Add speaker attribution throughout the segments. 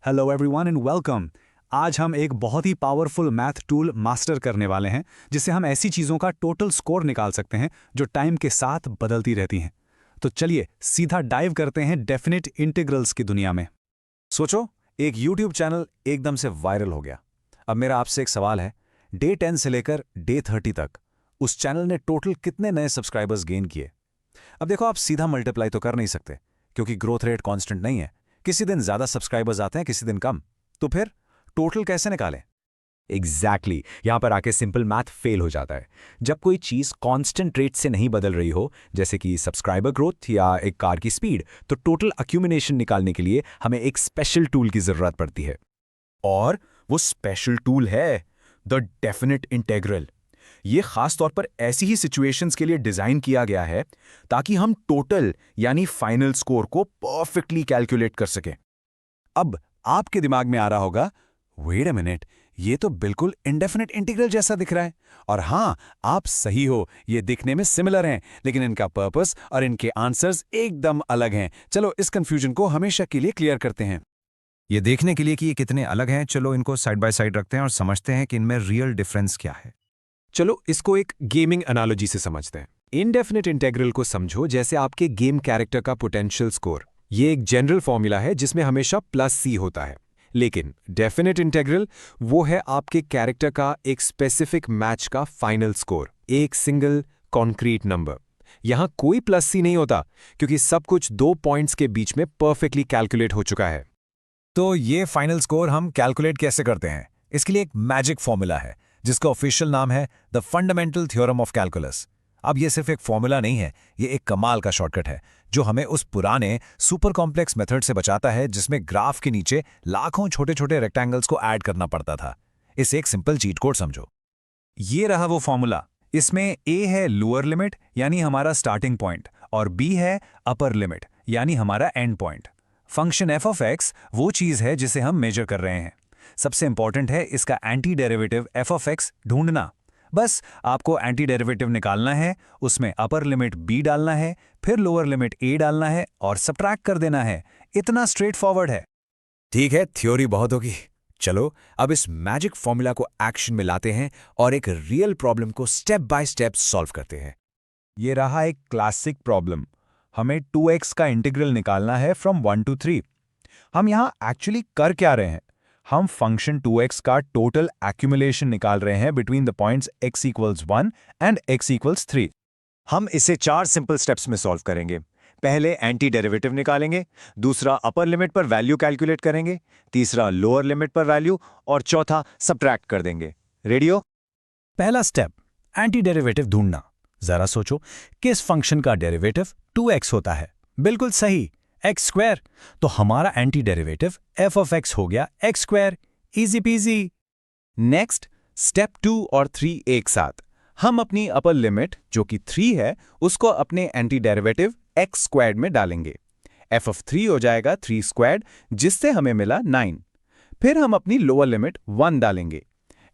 Speaker 1: Hello everyone and welcome. आज हम एक बहुत ही पावरफुल मैथ टूल मास्टर करने वाले हैं जिससे हम ऐसी चीज़ों का टोटल स्कोर निकाल सकते हैं जो टाइम के साथ बदलती रहती हैं। तो चलिए सीधा डाइव करते हैं डेफिनेट इंटीग्रल्स की दुनिया में।
Speaker 2: सोचो, एक YouTube चैनल एकदम से वायरल हो गया। अब मेरा आपसे एक सवाल है, डे 10 से लेकर डे 30 तक उस चैनल ने टोटल कितने नए सब्सक्राइबर्स गेन किए? अब देखो, आप सीधा मल्टीप्लाई तो कर नहीं सकते क्योंकि ग्रोथ रेट कांस्टेंट नहीं है। किसी दिन ज्यादा सब्सक्राइबर्स आते हैं, किसी दिन कम। तो फिर टोटल कैसे निकालें?
Speaker 3: एग्जैक्टली यहां पर आके सिंपल मैथ फेल हो जाता है। जब कोई चीज कांस्टेंट रेट से नहीं बदल रही हो, जैसे कि सब्सक्राइबर ग्रोथ या एक कार की स्पीड, तो टोटल अक्यूमुलेशन निकालने के लिए हमें एक स्पेशल टूल की जरूरत पड़ती है।
Speaker 2: और वो स्पेशल टूल है द डेफिनेट इंटीग्रल। ये खास तौर पर ऐसी ही सिचुएशंस के लिए डिजाइन किया गया है ताकि हम टोटल यानी फाइनल स्कोर को परफेक्टली कैलकुलेट कर सकें। अब आपके दिमाग में आ रहा होगा, वेट अ मिनट, ये तो बिल्कुल इंडेफिनिट इंटीग्रल जैसा दिख रहा है। और हां, आप सही हो, ये दिखने में सिमिलर हैं, लेकिन इनका पर्पस और इनके आंसर्स एकदम अलग हैं। चलो इस कंफ्यूजन को हमेशा के लिए क्लियर करते हैं।
Speaker 4: ये देखने के लिए कि ये कितने अलग हैं, चलो इनको साइड बाय साइड रखते हैं और समझते हैं कि इनमें रियल डिफरेंस क्या है।
Speaker 3: चलो इसको एक गेमिंग एनालॉजी से समझते हैं। इनडेफिनिट इंटीग्रल को समझो जैसे आपके गेम कैरेक्टर का पोटेंशियल स्कोर। ये एक जनरल फॉर्मूला है जिसमें हमेशा प्लस सी होता है। लेकिन डेफिनेट इंटीग्रल वो है आपके कैरेक्टर का एक स्पेसिफिक मैच का फाइनल स्कोर, एक सिंगल कॉन्क्रीट नंबर। यहां कोई प्लस सी नहीं होता क्योंकि सब कुछ 2 पॉइंट्स के बीच में परफेक्टली कैलकुलेट हो चुका है।
Speaker 4: तो ये फाइनल स्कोर हम कैलकुलेट कैसे करते हैं? इसके लिए एक मैजिक फॉर्मूला है जिसका ऑफिशियल नाम है the fundamental theorem of calculus. अब ये सिर्फ एक फॉर्मूला नहीं है, ये एक कमाल का शॉर्टकट है जो हमें उस पुराने सुपर कॉम्प्लेक्स मेथड से बचाता है जिसमें ग्राफ के नीचे लाखों छोटे छोटे रेक्टेंगल्स को ऐड करना पड़ता था। इसे एक सिंपल चीट कोड समझो।
Speaker 1: ये रहा वो फॉर्मूला। इसमें a है लोअर लिमिट यानी हमारा स्टार्टिंग पॉइंट और b है अपर लिमिट यानी हमारा and point. Function f of x वो चीज़ है जिसे हम मेजर कर रहे हैं। सबसे इंपॉर्टेंट है इसका anti derivative f of x ढूंढना। बस आपको एंटी डेरिवेटिव निकालना है, उसमें अपर लिमिट b डालना है, फिर लोअर लिमिट a डालना है और सब्ट्रैक्ट कर देना है। इतना स्ट्रेट फॉरवर्ड है।
Speaker 2: ठीक है, थ्योरी बहुत होगी। चलो अब इस मैजिक फॉर्मूला को एक्शन में लाते हैं और एक रियल प्रॉब्लम को स्टेप बाय स्टेप सॉल्व करते हैं।
Speaker 1: ये रहा एक क्लासिक प्रॉब्लम। हमें 2x का इंटीग्रल निकालना है फ्रॉम 1 to 3। हम यहाँ एक्चुअली कर क्या रहे हैं? हम फंक्शन 2x का टोटल एक्यूमुलेशन निकाल रहे हैं between the points x = 1 and x = 3।
Speaker 5: हम इसे 4 सिंपल स्टेप्स में सॉल्व करेंगे। पहले एंटी डेरिवेटिव निकालेंगे, दूसरा अपर लिमिट पर वैल्यू कैलकुलेट करेंगे, तीसरा लोअर लिमिट पर वैल्यू और चौथा सब्ट्रैक्ट कर देंगे। रेडी हो?
Speaker 1: पहला स्टेप, एंटी डेरिवेटिव ढूंढना। जरा सोचो, किस फंक्शन का डेरिवेटिव 2x होता है? बिल्कुल सही, x²। तो हमारा anti derivative f of x हो गया x²। Easy PG.
Speaker 5: Next, step 2 और 3 एक साथ। हम अपनी अपर लिमिट जो कि 3 है उसको अपने एंटी डेरिवेटिव x² में डालेंगे। f ऑफ 3 हो जाएगा 3² जिससे हमें मिला 9। फिर हम अपनी लोअर लिमिट 1 डालेंगे।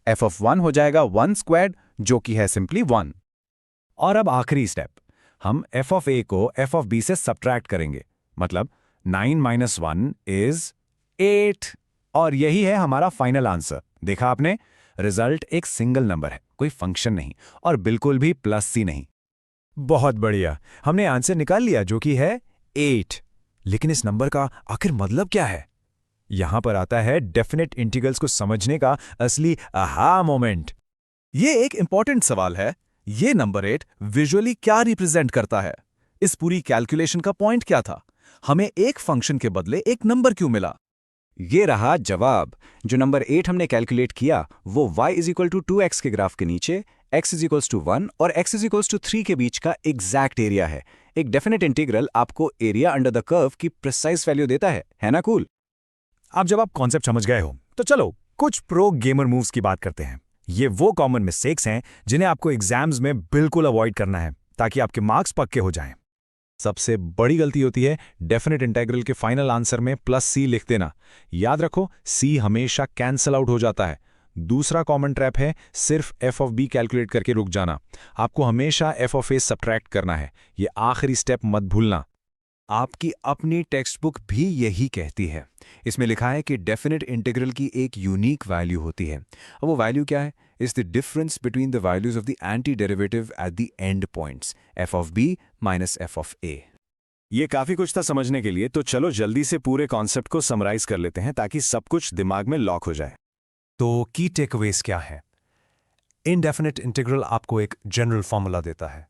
Speaker 5: f ऑफ 1 हो जाएगा 1² जो कि है सिंपली 1।
Speaker 1: और अब आखिरी स्टेप, हम f ऑफ a को f ऑफ b से सब्ट्रैक्ट करेंगे। मतलब 9 - 1 इज 8। और यही है हमारा फाइनल आंसर। देखा आपने, रिजल्ट एक सिंगल नंबर है, कोई फंक्शन नहीं और बिल्कुल भी प्लस सी नहीं।
Speaker 4: बहुत बढ़िया, हमने आंसर निकाल लिया जो कि है 8। लेकिन इस नंबर का आखिर मतलब क्या है? यहां पर आता है डेफिनेट इंटीग्रल्स को समझने का असली आहा मोमेंट।
Speaker 2: ये एक इंपॉर्टेंट सवाल है। ये नंबर 8 विजुअली क्या रिप्रेजेंट करता है? इस पूरी कैलकुलेशन का पॉइंट क्या था? हमें एक फंक्शन के बदले एक नंबर क्यों मिला?
Speaker 5: ये रहा जवाब। जो नंबर 8 हमने कैलकुलेट किया वो y = 2x के ग्राफ के नीचे x = 1 और x = 3 के बीच का एग्जैक्ट एरिया है। एक डेफिनेट इंटीग्रल आपको एरिया अंडर द कर्व की प्रिसाइज वैल्यू देता है ना? कूल।
Speaker 4: अब जब आप कॉन्सेप्ट समझ गए हो तो चलो कुछ प्रो गेमर मूव्स की बात करते हैं। ये वो कॉमन मिस्टेक्स हैं जिन्हें आपको एग्जाम्स में बिल्कुल अवॉइड करना है ताकि आपके मार्क्स पक्के हो जाएं। सबसे बड़ी गलती होती है डेफिनेट इंटीग्रल के फाइनल आंसर में +c लिख देना। याद रखो, c हमेशा कैंसल आउट हो जाता है। दूसरा कॉमन ट्रैप है सिर्फ f ऑफ b कैलकुलेट करके रुक जाना। आपको हमेशा f ऑफ a सब्ट्रैक्ट करना है। ये आखिरी स्टेप मत भूलना।
Speaker 3: आपकी अपनी टेक्स्ट बुक भी यही कहती है। इसमें लिखा है कि डेफिनेट इंटीग्रल की एक यूनिक वैल्यू होती है। अब वो वैल्यू क्या है? Is the difference between the values of the anti derivative at the end points F of B minus F of A.
Speaker 4: ये काफी कुछ था समझने के लिए, तो चलो जल्दी से पूरे कॉन्सेप्ट को समराइज कर लेते हैं ताकि सब कुछ दिमाग में लॉक हो जाए।
Speaker 1: तो की टेकअवेज क्या है? इनडेफिनिट इंटीग्रल आपको एक जनरल फॉर्मूला देता है।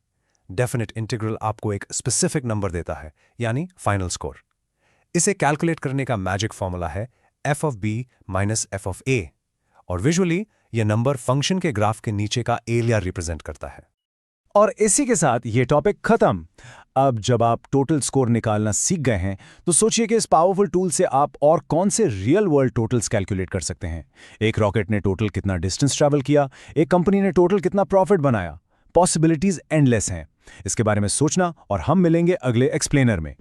Speaker 1: डेफिनिट इंटीग्रल आपको एक स्पेसिफिक नंबर देता है, यानी फाइनल स्कोर। इसे कैलकुलेट करने का मैजिक फॉर्मूला है F of B minus F of A, और विजुअली यह नंबर फंक्शन के ग्राफ के नीचे का एरिया रिप्रेजेंट करता है।
Speaker 4: और इसी के साथ ये टॉपिक खत्म। अब जब आप टोटल स्कोर निकालना सीख गए हैं तो सोचिए कि इस पावरफुल टूल से आप और कौन से रियल वर्ल्ड टोटल्स कैलकुलेट कर सकते हैं। एक रॉकेट ने टोटल कितना डिस्टेंस ट्रैवल किया, एक कंपनी ने टोटल कितना प्रॉफिट बनाया। पॉसिबिलिटीज एंडलेस हैं। इसके बारे में सोचना, और हम मिलेंगे अगले एक्सप्लेनर में।